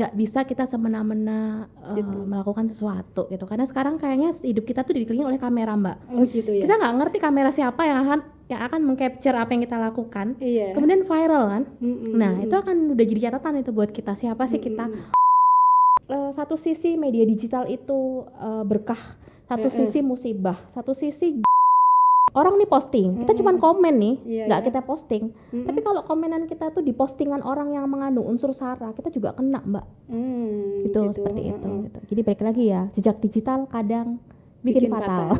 nggak bisa kita semena-mena Gitu. melakukan sesuatu gitu, karena sekarang kayaknya hidup kita tuh dikelilingi oleh kamera, Mbak. Oh gitu ya. Kita nggak ngerti kamera siapa yang akan mengcapture apa yang kita lakukan, Iya. kemudian viral kan. Mm-mm. Nah itu akan udah jadi catatan itu buat kita, siapa sih kita. Satu sisi media digital itu berkah, satu sisi musibah, satu sisi orang nih posting, kita cuman komen nih, nggak kita posting. Tapi kalau komenan kita tuh di postingan orang yang mengandung unsur sara, kita juga kena, Mbak. Gitu. Seperti itu. Gitu. Jadi balik lagi ya, jejak digital kadang bikin fatal.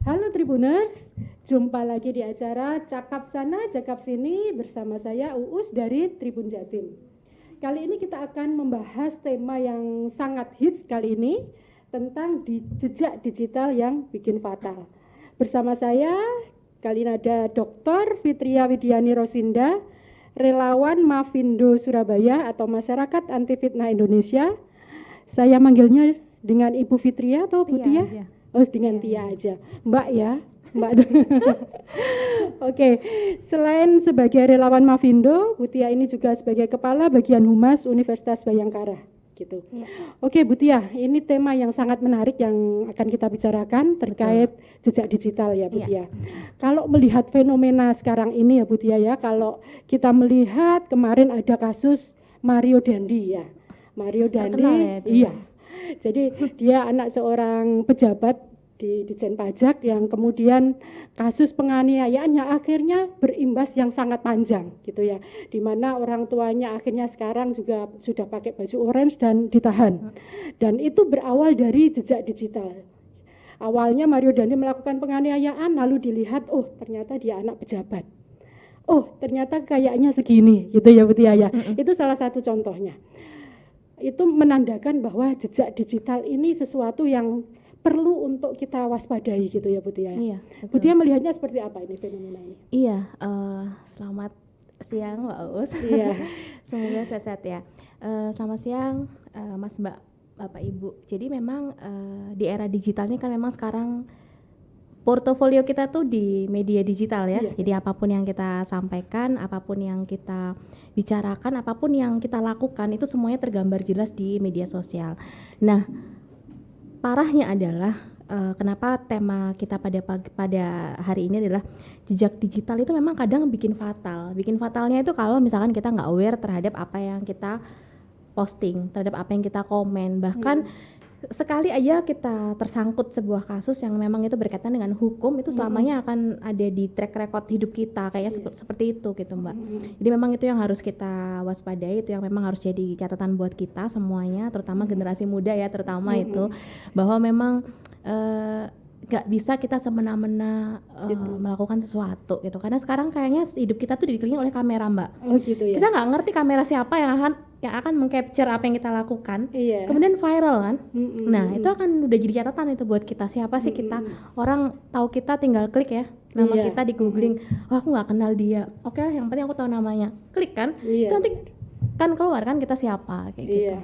Halo Tribuners, jumpa lagi di acara Cakap Sana Cakap Sini bersama saya Uus dari Tribun Jatim. Kali ini kita akan membahas tema yang sangat hits kali ini tentang jejak digital yang bikin fatal. Bersama saya kali ini ada Dr. Fitria Widiani Rosinda, relawan Mavindo Surabaya atau Masyarakat Anti Fitnah Indonesia. Saya manggilnya dengan Ibu Fitria atau Bu Tia? Aja. Oh, dengan Tia aja. Mbak ya, Mbak. Oke, selain sebagai relawan Mavindo, Bu Tia ini juga sebagai Kepala Bagian Humas Universitas Bayangkara, gitu. Ya. Oke, Bu Tia, ini tema yang sangat menarik yang akan kita bicarakan terkait jejak digital ya, Bu Tia. Kalau melihat fenomena sekarang ini ya, Bu Tia ya, kalau kita melihat kemarin ada kasus Mario Dandi ya. Mario Dandi, ya, iya. Jadi dia anak seorang pejabat di Ditjen Pajak yang kemudian kasus penganiayaannya akhirnya berimbas yang sangat panjang gitu ya, di mana orang tuanya akhirnya sekarang juga sudah pakai baju orange dan ditahan. Dan itu berawal dari jejak digital. Awalnya Mario Dandi melakukan penganiayaan, lalu dilihat, oh ternyata dia anak pejabat. Oh ternyata kayaknya segini gitu ya Bu Tia ya. Itu salah satu contohnya. Itu menandakan bahwa jejak digital ini sesuatu yang perlu untuk kita waspadai gitu ya Bu Tia. Iya, Bu Tia melihatnya seperti apa ini fenomena ini? Iya, selamat siang Mbak Uus. Iya. Semoga sehat-sehat ya. Selamat siang Mas Mbak, Bapak Ibu. Jadi memang di era digital ini kan memang sekarang portofolio kita tuh di media digital ya. Iya. Jadi apapun yang kita sampaikan, apapun yang kita bicarakan, apapun yang kita lakukan itu semuanya tergambar jelas di media sosial. Nah, parahnya adalah kenapa tema kita pada hari ini adalah jejak digital itu memang kadang bikin fatal. Bikin fatalnya itu kalau misalkan kita nggak aware terhadap apa yang kita posting, terhadap apa yang kita komen, bahkan sekali aja kita tersangkut sebuah kasus yang memang itu berkaitan dengan hukum, itu selamanya akan ada di track record hidup kita kayaknya seperti itu gitu Mbak. Jadi memang itu yang harus kita waspadai, itu yang memang harus jadi catatan buat kita semuanya, terutama generasi muda ya, terutama itu bahwa memang gak bisa kita semena-mena melakukan sesuatu gitu, karena sekarang kayaknya hidup kita tuh dikelilingi oleh kamera Mbak. Oh gitu ya. Kita nggak ngerti kamera siapa yang akan mengcapture apa yang kita lakukan, kemudian viral kan. Nah itu akan udah jadi catatan itu buat kita, siapa sih kita. Orang tahu kita tinggal klik ya nama kita di googling, oh aku nggak kenal dia, oke lah yang penting aku tahu namanya, klik kan. Itu nanti kan keluar kan kita siapa kayak gitu.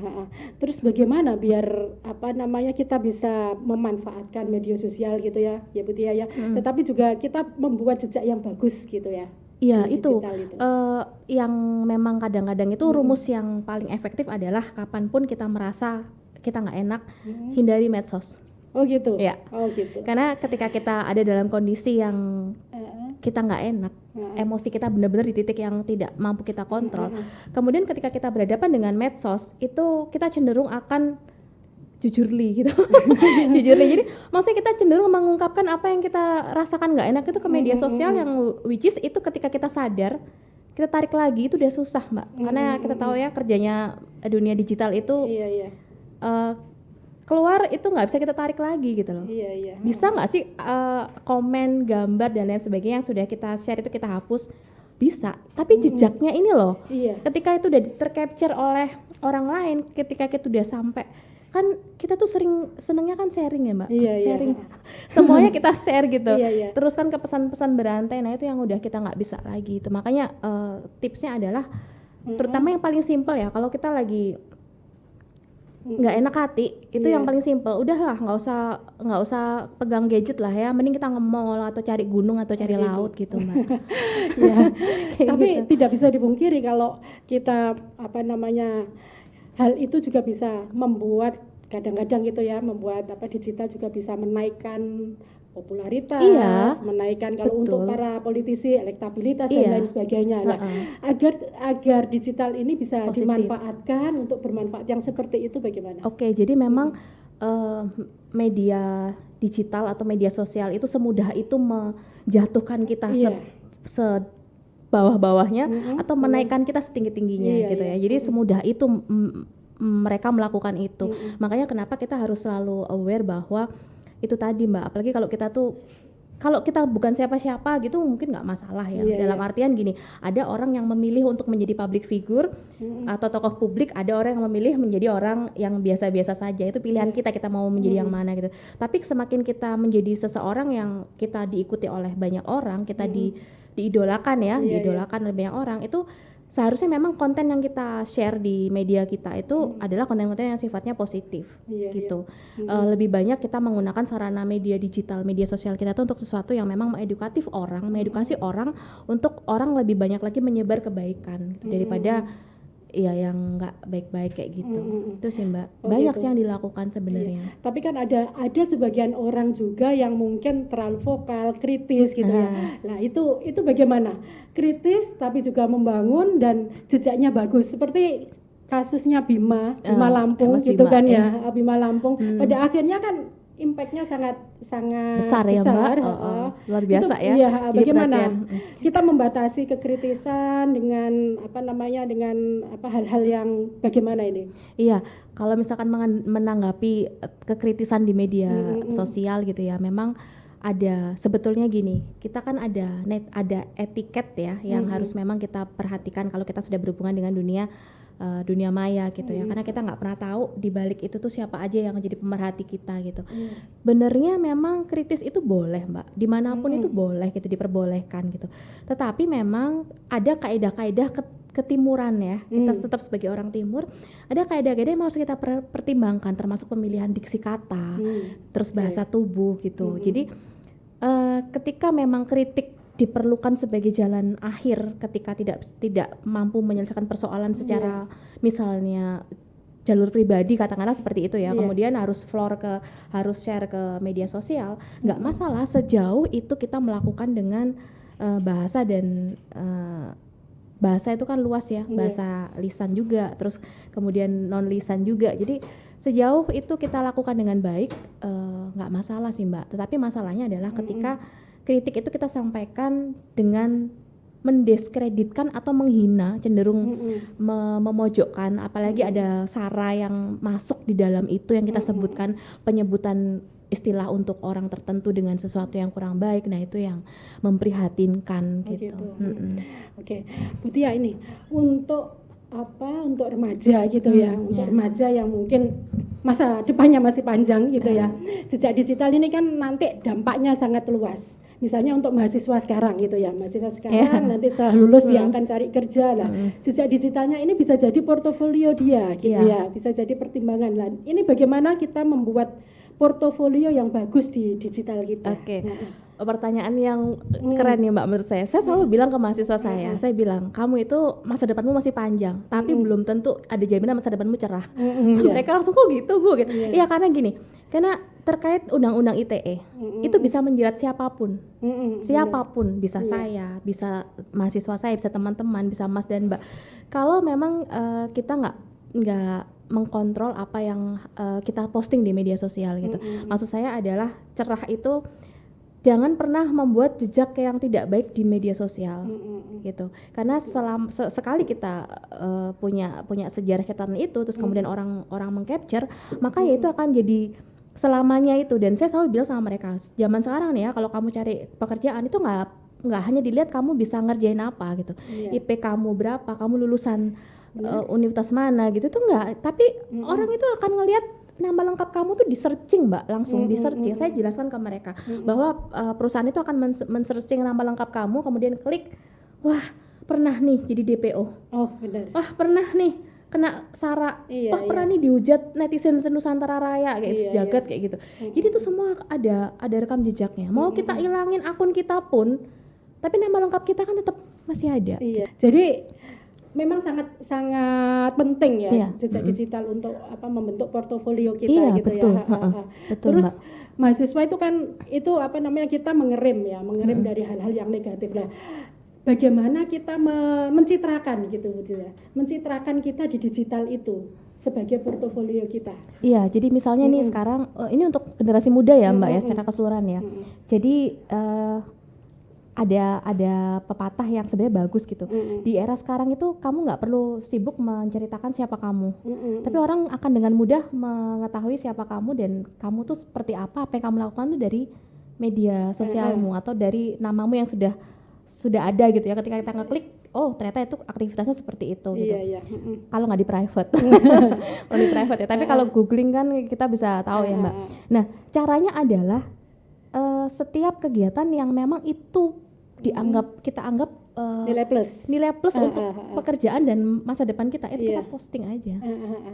Terus bagaimana biar kita bisa memanfaatkan media sosial gitu ya Bu Tia ya, tetapi juga kita membuat jejak yang bagus gitu ya. Iya itu yang memang kadang-kadang itu rumus yang paling efektif adalah kapanpun kita merasa kita nggak enak, hindari medsos. Oh gitu. Ya. Oh gitu. Karena ketika kita ada dalam kondisi yang kita nggak enak, emosi kita benar-benar di titik yang tidak mampu kita kontrol. Kemudian ketika kita berhadapan dengan medsos, itu kita cenderung akan jujurli gitu. Jujurli. Jadi maksudnya kita cenderung mengungkapkan apa yang kita rasakan nggak enak itu ke media sosial, yang which is itu ketika kita sadar, kita tarik lagi itu udah susah Mbak. Karena kita tahu ya kerjanya dunia digital itu keluar itu nggak bisa kita tarik lagi gitu loh. Bisa nggak sih komen, gambar dan lain sebagainya yang sudah kita share itu kita hapus? Bisa, tapi jejaknya ini loh. Ketika itu udah tercapture oleh orang lain, ketika kita udah sampai, kan kita tuh senengnya kan sharing ya Mbak, sharing semuanya kita share gitu, terus kan ke pesan-pesan berantai. Nah itu yang udah kita nggak bisa lagi itu. Makanya tipsnya adalah terutama yang paling simpel ya, kalau kita lagi nggak enak hati, itu Iya. yang paling simpel. Udahlah, nggak usah pegang gadget lah ya, mending kita nge-mall atau cari gunung atau cari Gitu. laut gitu Mbak. Ya, Kayak tapi gitu. tidak bisa dipungkiri kalau kita apa namanya, hal itu juga bisa membuat kadang-kadang gitu ya, membuat apa digital juga bisa menaikkan popularitas, Iya, menaikkan kalau untuk betul. para politisi elektabilitas dan Iya, lain sebagainya. Nah, heeh, agar digital ini bisa positif. dimanfaatkan untuk bermanfaat yang seperti itu bagaimana? Oke, jadi memang eh, media digital atau media sosial itu semudah itu menjatuhkan kita Iya. sebawah-bawahnya atau Benar. menaikkan kita setinggi-tingginya Iya, gitu iya. ya. Jadi semudah itu mereka melakukan itu. Mm-mm. Makanya kenapa kita harus selalu aware bahwa itu tadi Mbak, apalagi kalau kita bukan siapa-siapa gitu mungkin nggak masalah ya. Iya, Dalam iya. artian gini, ada orang yang memilih untuk menjadi public figure atau tokoh publik, ada orang yang memilih menjadi orang yang biasa-biasa saja. Itu pilihan kita mau menjadi yang mana gitu. Tapi semakin kita menjadi seseorang yang kita diikuti oleh banyak orang, kita diidolakan ya, Iya, iya. diidolakan oleh banyak orang, itu seharusnya memang konten yang kita share di media kita itu adalah konten-konten yang sifatnya positif. Iya, Gitu. Lebih banyak kita menggunakan sarana media digital, media sosial kita itu untuk sesuatu yang memang mengedukasi orang untuk orang lebih banyak lagi menyebar kebaikan gitu, daripada ya yang nggak baik-baik kayak gitu. Itu sih Mbak. Oh, Banyak gitu. sih yang dilakukan sebenarnya. Tapi kan ada sebagian orang juga yang mungkin terlalu vokal, kritis gitu ya. Nah, itu bagaimana? Kritis tapi juga membangun dan jejaknya bagus. Seperti kasusnya Bima Lampung Mas gitu Bima, kan ya. Bima Lampung. Pada akhirnya kan impactnya sangat Besar ya Mbak. heeh. Luar biasa Itu, ya. iya, Jadi bagaimana perhatian. kita membatasi kekritisan dengan apa namanya, dengan apa hal-hal yang bagaimana ini? Iya, kalau misalkan menanggapi kekritisan di media sosial gitu ya, memang ada sebetulnya gini, kita kan ada etiket ya yang harus memang kita perhatikan kalau kita sudah berhubungan dengan dunia maya gitu ya, karena kita nggak pernah tahu di balik itu tuh siapa aja yang jadi pemerhati kita gitu. Benernya memang kritis itu boleh Mbak, dimanapun itu boleh gitu, diperbolehkan gitu. Tetapi memang ada kaedah-kaedah ketimuran ya, kita tetap sebagai orang timur ada kaedah-kaedah yang harus kita pertimbangkan, termasuk pemilihan diksi kata, terus bahasa tubuh gitu. Jadi ketika memang kritik diperlukan sebagai jalan akhir ketika tidak mampu menyelesaikan persoalan secara misalnya jalur pribadi katakanlah seperti itu ya, kemudian harus share ke media sosial, nggak masalah sejauh itu kita melakukan dengan bahasa dan bahasa itu kan luas ya, bahasa lisan juga, terus kemudian non lisan juga. Jadi sejauh itu kita lakukan dengan baik, nggak masalah sih Mbak. Tetapi masalahnya adalah ketika kritik itu kita sampaikan dengan mendiskreditkan atau menghina, cenderung memojokkan, apalagi ada sara yang masuk di dalam itu yang kita sebutkan penyebutan istilah untuk orang tertentu dengan sesuatu yang kurang baik. Nah itu yang memprihatinkan gitu. Oke, Bu Tia, ini untuk untuk remaja gitu ya, untuk remaja yang mungkin masa depannya masih panjang gitu ya. Jejak digital ini kan nanti dampaknya sangat luas. Misalnya untuk mahasiswa sekarang gitu ya, mahasiswa sekarang nanti setelah lulus dia akan cari kerja lah. Jejak digitalnya ini bisa jadi portofolio dia gitu ya, bisa jadi pertimbangan lah. Ini bagaimana kita membuat portofolio yang bagus di digital kita. Oke. Pertanyaan yang keren ya Mbak menurut saya. Saya selalu bilang ke mahasiswa saya bilang, kamu itu masa depanmu masih panjang, tapi belum tentu ada jaminan masa depanmu cerah. Mereka langsung kok gitu Bu gitu. Iya karena gini, karena terkait undang-undang ITE itu bisa menjerat siapapun. Siapapun, bisa saya, bisa mahasiswa saya, bisa teman-teman, bisa Mas dan Mbak. Kalau memang kita nggak mengkontrol apa yang kita posting di media sosial gitu. Maksud saya adalah cerah itu jangan pernah membuat jejak yang tidak baik di media sosial gitu. Karena sekali kita punya sejarah catatan itu, terus kemudian orang mengcapture, maka ya itu akan jadi selamanya itu. Dan saya selalu bilang sama mereka, zaman sekarang nih ya, kalau kamu cari pekerjaan itu nggak hanya dilihat kamu bisa ngerjain apa gitu, IP kamu berapa, kamu lulusan universitas mana gitu, itu enggak. Tapi orang itu akan ngelihat nama lengkap kamu tuh di searching Mbak, langsung di searching. Saya jelaskan ke mereka bahwa perusahaan itu akan men-searching nama lengkap kamu, kemudian klik, wah pernah nih jadi DPO, Oh benar. wah pernah nih kena sara, Iya, wah pernah nih dihujat netizen Nusantara Raya kayak gitu, Iya, jagat kayak gitu. Jadi itu semua ada rekam jejaknya. Mau kita ilangin akun kita pun, tapi nama lengkap kita kan tetap masih ada. Iya. Jadi memang sangat sangat penting ya Iya. jejak digital untuk apa membentuk portofolio kita Iya, gitu betul. ya. Betul, Terus Mbak. mahasiswa itu kan itu apa namanya kita mengerim dari hal-hal yang negatif lah. Bagaimana kita mencitrakan gitu ya, mencitrakan kita di digital itu sebagai portofolio kita. Iya, jadi misalnya nih sekarang ini untuk generasi muda ya Mbak ya secara keseluruhan ya. Jadi ada pepatah yang sebenarnya bagus gitu. Di era sekarang itu kamu nggak perlu sibuk menceritakan siapa kamu, tapi orang akan dengan mudah mengetahui siapa kamu dan kamu tuh seperti apa yang kamu lakukan tuh dari media sosialmu atau dari namamu yang sudah ada gitu ya. Ketika kita ngeklik, oh ternyata itu aktivitasnya seperti itu gitu. Iya. Kalau nggak di private, kalau di private ya. Tapi kalau googling kan kita bisa tahu ya Mbak. Nah caranya adalah setiap kegiatan yang memang itu kita anggap nilai plus untuk pekerjaan dan masa depan kita itu kita posting aja,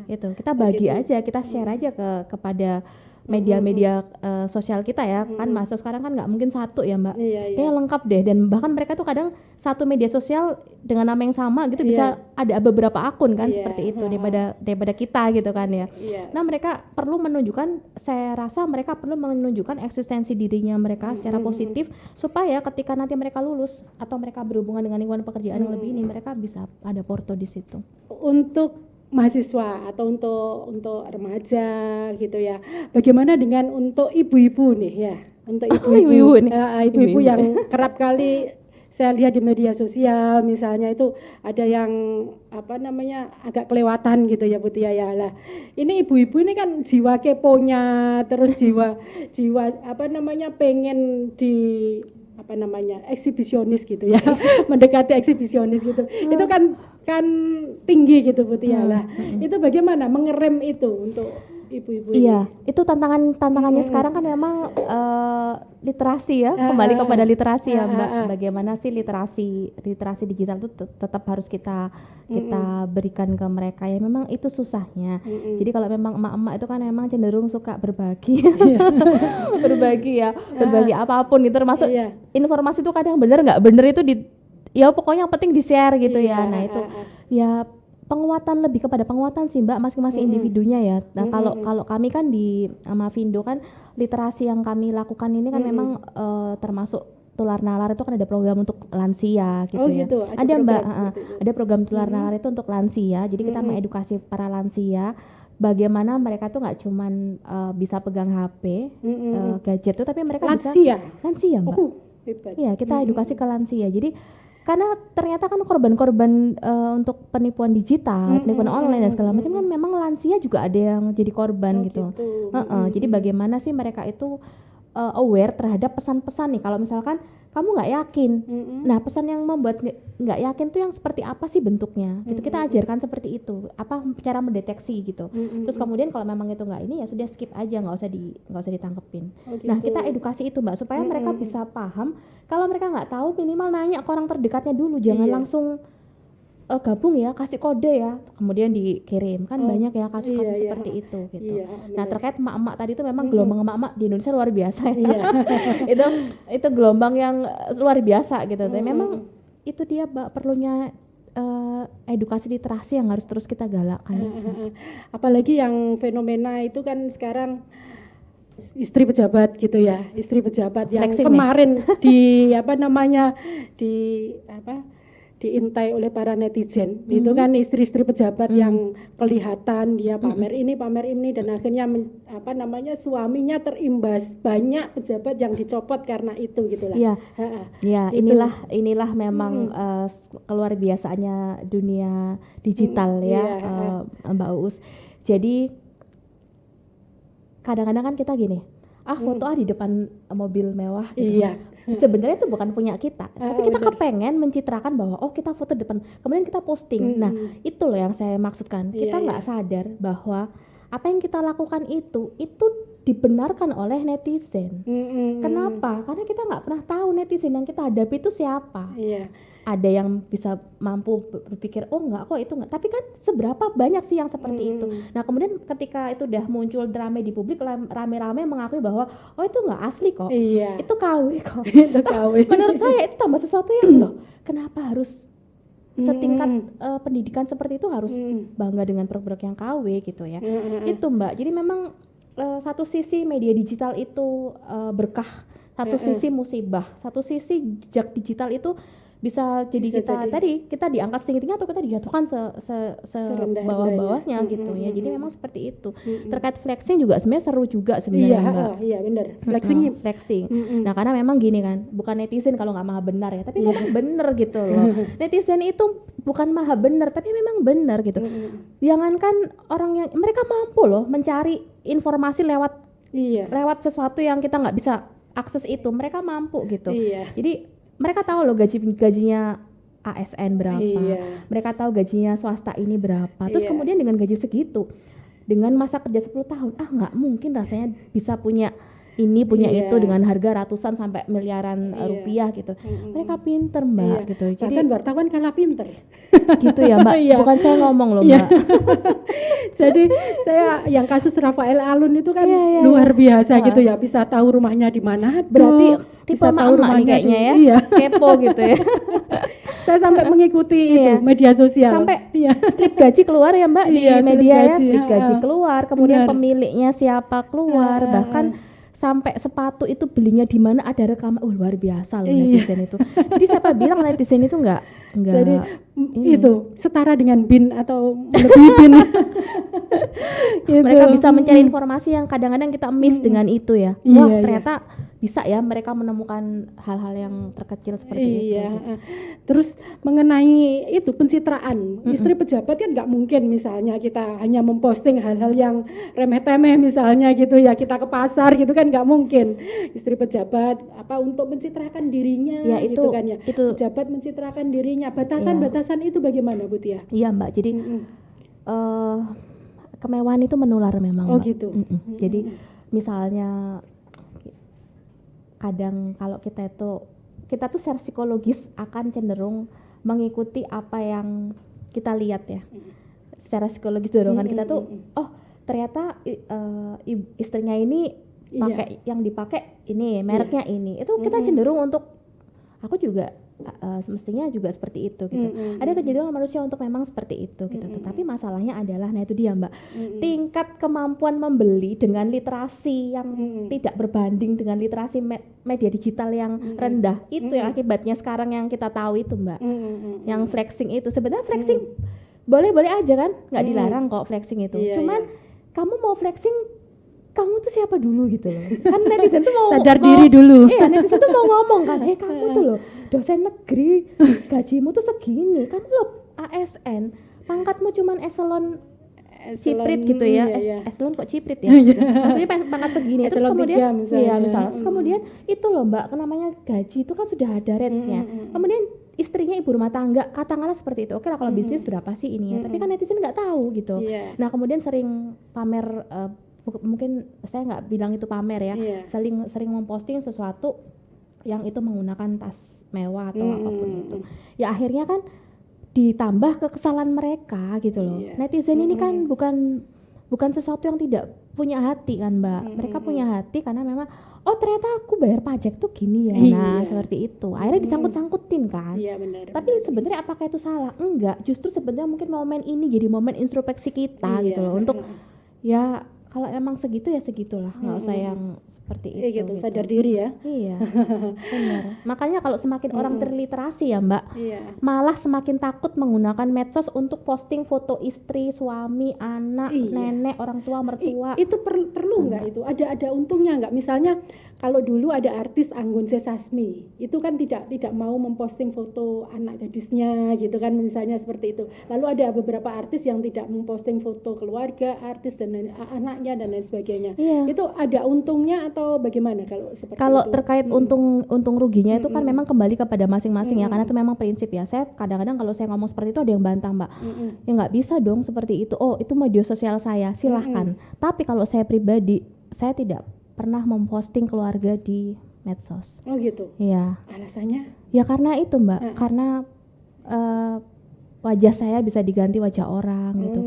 itu kita bagi aja, kita share aja kepada media-media sosial kita ya. Kan mahasiswa sekarang kan nggak mungkin satu ya Mbak, kayak lengkap deh, dan bahkan mereka tuh kadang satu media sosial dengan nama yang sama gitu bisa ada beberapa akun kan seperti itu daripada kita gitu kan ya. Nah mereka perlu menunjukkan, saya rasa mereka perlu menunjukkan eksistensi dirinya mereka secara positif supaya ketika nanti mereka lulus atau mereka berhubungan dengan lingkungan pekerjaan yang lebih ini, mereka bisa ada porto di situ. Untuk mahasiswa atau untuk remaja gitu ya. Bagaimana dengan untuk ibu-ibu nih ya? Untuk ibu-ibu yang kerap kali saya lihat di media sosial misalnya itu ada yang apa namanya agak kelewatan gitu ya Bu Tia ya. Lah, ini ibu-ibu ini kan jiwa keponya, terus jiwa apa namanya pengen di apa namanya eksibisionis gitu ya, mendekati eksibisionis gitu. Itu kan tinggi gitu Bu Tia lah. Itu bagaimana mengerem itu untuk ibu-ibu Iya, itu tantangannya sekarang kan memang literasi ya, kembali kepada literasi ya Mbak. Bagaimana sih literasi digital itu tetap harus kita berikan ke mereka ya. Memang itu susahnya. Jadi kalau memang emak-emak itu kan memang cenderung suka berbagi, berbagi apapun gitu, termasuk informasi itu kadang benar nggak benar itu ya pokoknya yang penting di share gitu ya. Nah itu ya lebih kepada penguatan sih Mbak masing-masing individunya ya. Nah kalau kami kan di Mavindo kan literasi yang kami lakukan ini kan memang termasuk tular nalar itu kan ada program untuk lansia gitu ya. Gitu. Ada Mbak, ada program tular nalar itu untuk lansia. Jadi kita mengedukasi para lansia bagaimana mereka tuh nggak cuman bisa pegang HP, gadget tuh, tapi mereka bisa lansia Mbak. Iya, kita edukasi ke lansia. Jadi karena ternyata kan korban-korban untuk penipuan digital, penipuan online dan segala macam kan memang lansia juga ada yang jadi korban gitu. Jadi bagaimana sih mereka itu aware terhadap pesan-pesan nih. Kalau misalkan kamu nggak yakin, nah pesan yang membuat nggak yakin tuh yang seperti apa sih bentuknya? Gitu kita ajarkan seperti itu, apa cara mendeteksi gitu. Terus kemudian kalau memang itu nggak ini ya sudah skip aja, nggak usah ditangkepin. Nah kita edukasi itu Mbak supaya mereka bisa paham. Kalau mereka nggak tahu minimal nanya ke orang terdekatnya dulu, jangan langsung gabung ya, kasih kode ya, kemudian dikirim. Kan banyak ya kasus-kasus seperti itu gitu. Nah terkait emak-emak tadi itu memang gelombang emak-emak di Indonesia luar biasa ya. itu gelombang yang luar biasa gitu. Tapi memang itu dia Mbak perlunya edukasi literasi yang harus terus kita galakkan. Apalagi yang fenomena itu kan sekarang istri pejabat gitu ya, istri pejabat yang Flexing kemarin diintai oleh para netizen. Itu kan istri-istri pejabat yang kelihatan dia pamer ini dan akhirnya suaminya terimbas, banyak pejabat yang dicopot karena itu gitulah. Iya, inilah memang keluar biasanya dunia digital Mbak Uus. Jadi kadang-kadang kan kita gini, foto di depan mobil mewah gitu. Sebenarnya itu bukan punya kita, tapi kita kepengen mencitrakan bahwa kita foto depan, kemudian kita posting. Nah itu loh yang saya maksudkan, kita nggak sadar bahwa apa yang kita lakukan itu dibenarkan oleh netizen. Kenapa? Karena kita nggak pernah tahu netizen yang kita hadapi itu siapa. ada yang bisa mampu berpikir oh enggak kok itu enggak, tapi kan seberapa banyak sih yang seperti itu. Nah kemudian ketika itu udah muncul rame di publik, rame-rame mengakui bahwa oh itu enggak asli kok, Iya. itu KW kok. Itu KW. Menurut saya itu tambah sesuatu yang loh kenapa harus setingkat pendidikan seperti itu harus bangga dengan produk yang KW gitu ya. Itu Mbak, jadi memang satu sisi media digital itu berkah, satu sisi musibah, satu sisi jejak digital itu bisa jadi kita diangkat setinggi-tinggi atau kita dijatuhkan sebawah-bawahnya gitu ya. Jadi memang seperti itu. Terkait flexing juga sebenarnya seru juga sebenarnya Mbak. Iya benar. Flexing. Nah karena memang gini kan, bukan netizen kalau nggak maha benar ya, tapi memang benar gitu loh. Netizen itu bukan maha benar, tapi memang benar gitu. Jangankan orang yang mereka mampu loh mencari informasi lewat sesuatu yang kita nggak bisa akses itu, mereka mampu gitu. Jadi mereka tahu loh gajinya ASN berapa, mereka tahu gajinya swasta ini berapa, terus kemudian dengan gaji segitu, dengan masa kerja 10 tahun, nggak mungkin rasanya bisa punya ini punya itu dengan harga ratusan sampai miliaran rupiah gitu. Mereka pinter Mbak gitu. Jadi bahkan wartawan kalah pinter. Gitu ya Mbak. Bukan saya ngomong loh Mbak. Jadi saya yang kasus Rafael Alun itu kan luar biasa gitu ya, bisa tahu rumahnya di mana. Berarti tipe emak nih kayaknya ya. Kepo gitu ya. Saya sampai mengikuti itu media sosial. Sampai slip gaji keluar ya Mbak di media ya, slip gaji keluar, kemudian pemiliknya siapa keluar, bahkan sampai sepatu itu belinya di mana ada rekaman. Luar biasa loh netizen itu. Jadi siapa bilang netizen itu enggak jadi itu setara dengan BIN atau lebih BIN. Gitu. Mereka bisa mencari informasi yang kadang-kadang kita miss dengan itu ya. Wah ternyata bisa ya mereka menemukan hal-hal yang terkecil seperti itu. Terus mengenai itu pencitraan istri pejabat kan nggak mungkin misalnya kita hanya memposting hal-hal yang remeh-temeh misalnya gitu ya, kita ke pasar gitu kan nggak mungkin. Istri pejabat untuk mencitrakan dirinya gitu kan ya. Pejabat mencitrakan dirinya, batasan itu bagaimana Bu Tia? Iya Mbak, jadi kemewahan itu menular memang Mbak. Gitu. Jadi misalnya kadang kalau kita tuh secara psikologis akan cenderung mengikuti apa yang kita lihat ya. Secara psikologis dorongan kita tuh ternyata istrinya ini pakai yang dipakai ini, mereknya ini. Itu kita cenderung untuk aku juga semestinya juga seperti itu gitu. Ada kecenderungan manusia untuk memang seperti itu gitu. Tetapi masalahnya adalah itu dia Mbak. Tingkat kemampuan membeli dengan literasi yang tidak berbanding dengan literasi media digital yang rendah. Itu yang akibatnya sekarang yang kita tahu itu Mbak. Yang flexing itu sebenarnya flexing boleh-boleh aja kan? Nggak dilarang kok flexing itu. Cuman kamu mau flexing kamu tuh siapa dulu gitu loh. Kan netizen tuh mau sadar diri dulu. Iya, netizen tuh mau ngomong kan, kamu tuh loh dosen negeri, gajimu tuh segini, kamu loh ASN, pangkatmu cuman eselon ciprit gitu ya. Eselon kok ciprit ya? Maksudnya pangkat segini. Terus kemudian misalnya. Terus kemudian itu loh Mbak, namanya gaji itu kan sudah ada rate-nya. Kemudian istrinya ibu rumah tangga, katakanlah seperti itu. Oke lah kalau bisnis berapa sih ini ya? Tapi kan netizen nggak tahu gitu. Nah kemudian sering pamer mungkin saya nggak bilang itu pamer ya, sering memposting sesuatu yang itu menggunakan tas mewah atau apapun itu. Ya akhirnya kan ditambah kekesalan mereka gitu loh. Netizen ini kan bukan sesuatu yang tidak punya hati kan Mbak. Mereka punya hati karena memang ternyata aku bayar pajak tuh gini ya. Nah seperti itu. Akhirnya disangkut-sangkutin kan. Benar. Tapi sebenarnya apakah itu salah? Enggak. Justru sebenarnya mungkin momen ini jadi momen introspeksi kita gitu loh untuk ya kalau emang segitu ya segitulah, nggak usah yang seperti itu. Gitu. Sadar diri ya. Iya, benar. Makanya kalau semakin orang terliterasi ya Mbak, malah semakin takut menggunakan medsos untuk posting foto istri, suami, anak, nenek, orang tua, mertua. Itu perlu nggak itu? Ada untungnya nggak? Misalnya kalau dulu ada artis Anggun C. Sasmi, itu kan tidak mau memposting foto anak gadisnya gitu kan, misalnya seperti itu. Lalu ada beberapa artis yang tidak memposting foto keluarga, artis dan anaknya dan lain sebagainya. Itu ada untungnya atau bagaimana kalau seperti itu? Terkait untung ruginya itu kan memang kembali kepada masing-masing ya, karena itu memang prinsip ya. Saya kadang-kadang kalau saya ngomong seperti itu ada yang bantah Mbak. Ya nggak bisa dong seperti itu. Itu media sosial saya, silahkan. Tapi kalau saya pribadi, saya tidak pernah memposting keluarga di medsos. Gitu. Iya. Alasannya? Ya karena itu Mbak, karena wajah saya bisa diganti wajah orang gitu.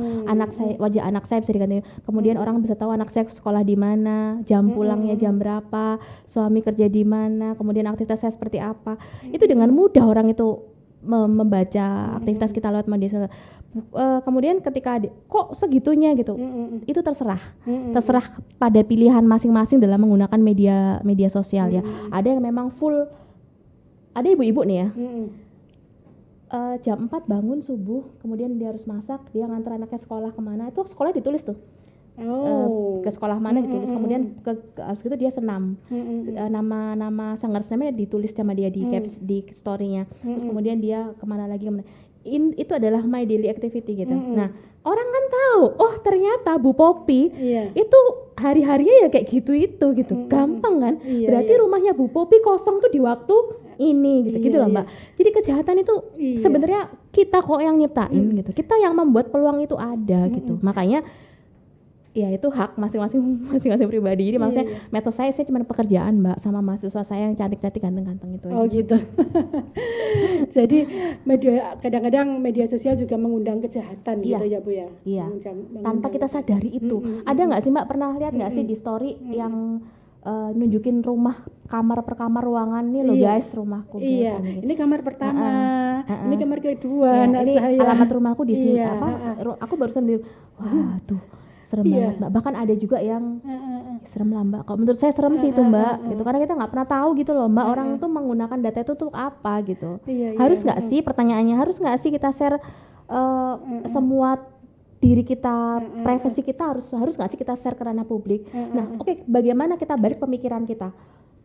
Wajah anak saya bisa diganti. Kemudian orang bisa tahu anak saya sekolah di mana, jam pulangnya jam berapa, suami kerja di mana, kemudian aktivitas saya seperti apa. Itu dengan mudah orang itu membaca aktivitas kita lewat media sosial. Kemudian ketika kok segitunya gitu, itu terserah pada pilihan masing-masing dalam menggunakan media sosial ya. Ada yang memang full, ada ibu-ibu nih ya, jam 4 bangun subuh, kemudian dia harus masak, dia nganter anaknya sekolah kemana, itu sekolah ditulis tuh. Ke sekolah mana ditulis, kemudian habis itu dia senam, nama sanggar senamnya ditulis sama dia di caps di story-nya, terus kemudian dia kemana lagi. Itu adalah my daily activity gitu. Nah orang kan tahu, oh ternyata Bu Popi itu hari-harinya ya kayak gitu gampang kan. Berarti rumahnya Bu Popi kosong tuh di waktu ini gitu loh Mbak. Jadi kejahatan itu sebenarnya kita kok yang nyiptain gitu, kita yang membuat peluang itu ada gitu. Makanya ya itu hak masing-masing pribadi. Jadi maksudnya medsos saya cuma pekerjaan Mbak, sama mahasiswa saya yang cantik-cantik ganteng-ganteng itu aja. Gitu. Jadi kadang-kadang media sosial juga mengundang kejahatan gitu ya Bu ya. Iya. Tanpa kita sadari itu. Ada nggak sih Mbak, pernah lihat nggak sih di story yang nunjukin rumah kamar per kamar ruangan nih loh guys, rumahku biasanya. Ini kamar pertama, ini kamar kedua, ini saya. alamat rumahku di sini aku barusan wah tuh serem banget Mbak. Bahkan ada juga yang serem lah Mbak. Kalau menurut saya serem sih itu Mbak, gitu. Karena kita nggak pernah tahu gitu loh Mbak, orang itu menggunakan data itu tuh apa gitu. Harus nggak sih, pertanyaannya harus nggak sih kita share semua diri kita, privasi kita harus nggak sih kita share ke ranah publik? Nah, oke, bagaimana kita balik pemikiran kita?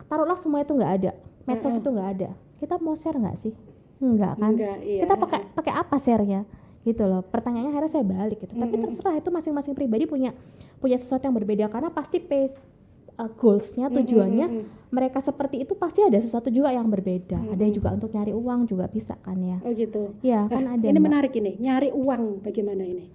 Taruhlah semua itu nggak ada, medsos itu nggak ada, kita mau share nggak sih? Enggak kan? Kita pakai apa share-nya? Gitu loh. Pertanyaannya akhirnya saya balik gitu. Tapi terserah, itu masing-masing pribadi punya sesuatu yang berbeda, karena pasti goals-nya, tujuannya mereka seperti itu pasti ada sesuatu juga yang berbeda. Ada yang juga untuk nyari uang juga bisa kan ya. Oh gitu. Ya kan ada. Ini Mbak, menarik ini. Nyari uang bagaimana ini?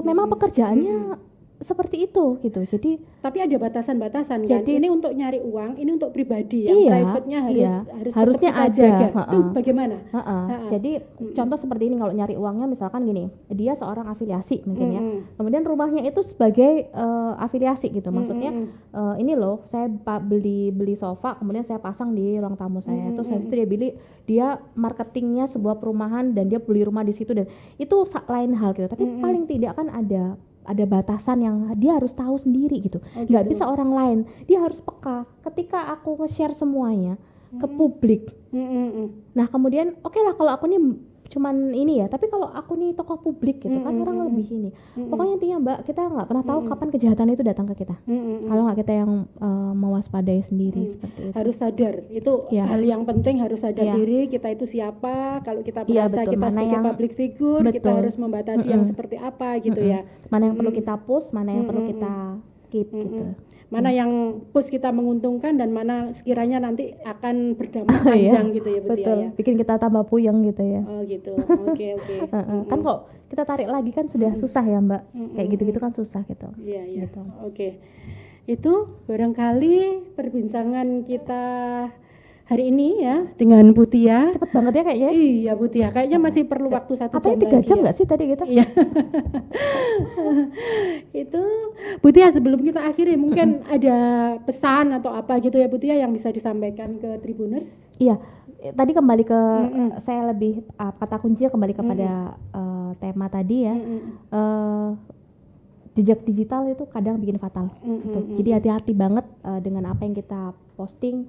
Memang pekerjaannya seperti itu gitu. Jadi tapi ada batasan-batasan kan. Ini untuk nyari uang, ini untuk pribadi yang private-nya harusnya ada. Itu bagaimana? Jadi contoh seperti ini, kalau nyari uangnya misalkan gini, dia seorang afiliasi mungkin ya. Kemudian rumahnya itu sebagai afiliasi gitu. Maksudnya ini loh, saya beli sofa, kemudian saya pasang di ruang tamu saya. Terus habis itu dia marketingnya sebuah perumahan dan dia beli rumah di situ, dan itu lain hal gitu. Tapi paling tidak kan ada batasan yang dia harus tahu sendiri gitu. Nggak bisa orang lain, dia harus peka ketika aku nge-share semuanya ke publik. Nah kemudian oke lah kalau aku nih cuman ini ya, tapi kalau aku nih tokoh publik gitu kan orang lebih ini. Pokoknya intinya Mbak, kita nggak pernah tahu kapan kejahatan itu datang ke kita. Kalau nggak kita yang mewaspadai sendiri seperti itu. Harus sadar, itu hal yang penting, harus sadar diri kita itu siapa. Kalau kita merasa kita sebagai public figure, kita harus membatasi yang seperti apa gitu ya. Mana yang perlu kita push, mana yang perlu kita keep gitu. Mana yang push kita menguntungkan dan mana sekiranya nanti akan berdampak panjang gitu ya betul. Ya. Bikin kita tambah puyeng gitu ya. Oh gitu. Oke. Kan kok kita tarik lagi kan sudah susah ya Mbak. Kayak gitu-gitu kan susah gitu. Iya. Gitu. Oke. Itu barangkali perbincangan kita hari ini ya dengan Bu Tia. Cepet banget ya kayaknya. Iya Bu Tia, kayaknya masih perlu waktu 1 jam lagi. 3 jam nggak sih tadi kita? Iya. Itu Bu Tia, sebelum kita akhiri mungkin ada pesan atau apa gitu ya Bu Tia yang bisa disampaikan ke Tribuners? Iya, tadi kembali ke saya lebih kata kuncinya kembali kepada tema tadi ya. Jejak digital itu kadang bikin fatal gitu. Jadi hati-hati banget dengan apa yang kita posting.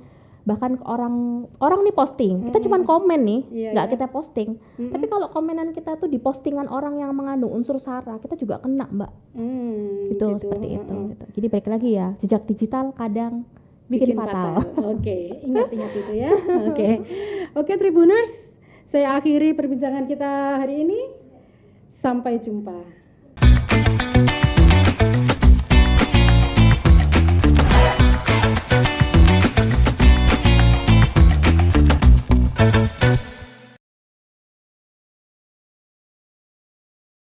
Bahkan orang nih posting, kita cuman komen nih, nggak kita posting. Tapi kalau komenan kita tuh di postingan orang yang mengandung unsur sara, kita juga kena Mbak. Gitu seperti itu. Gitu. Jadi balik lagi ya, jejak digital kadang bikin fatal. Oke, ingat itu ya. Oke Tribuners, saya akhiri perbincangan kita hari ini. Sampai jumpa.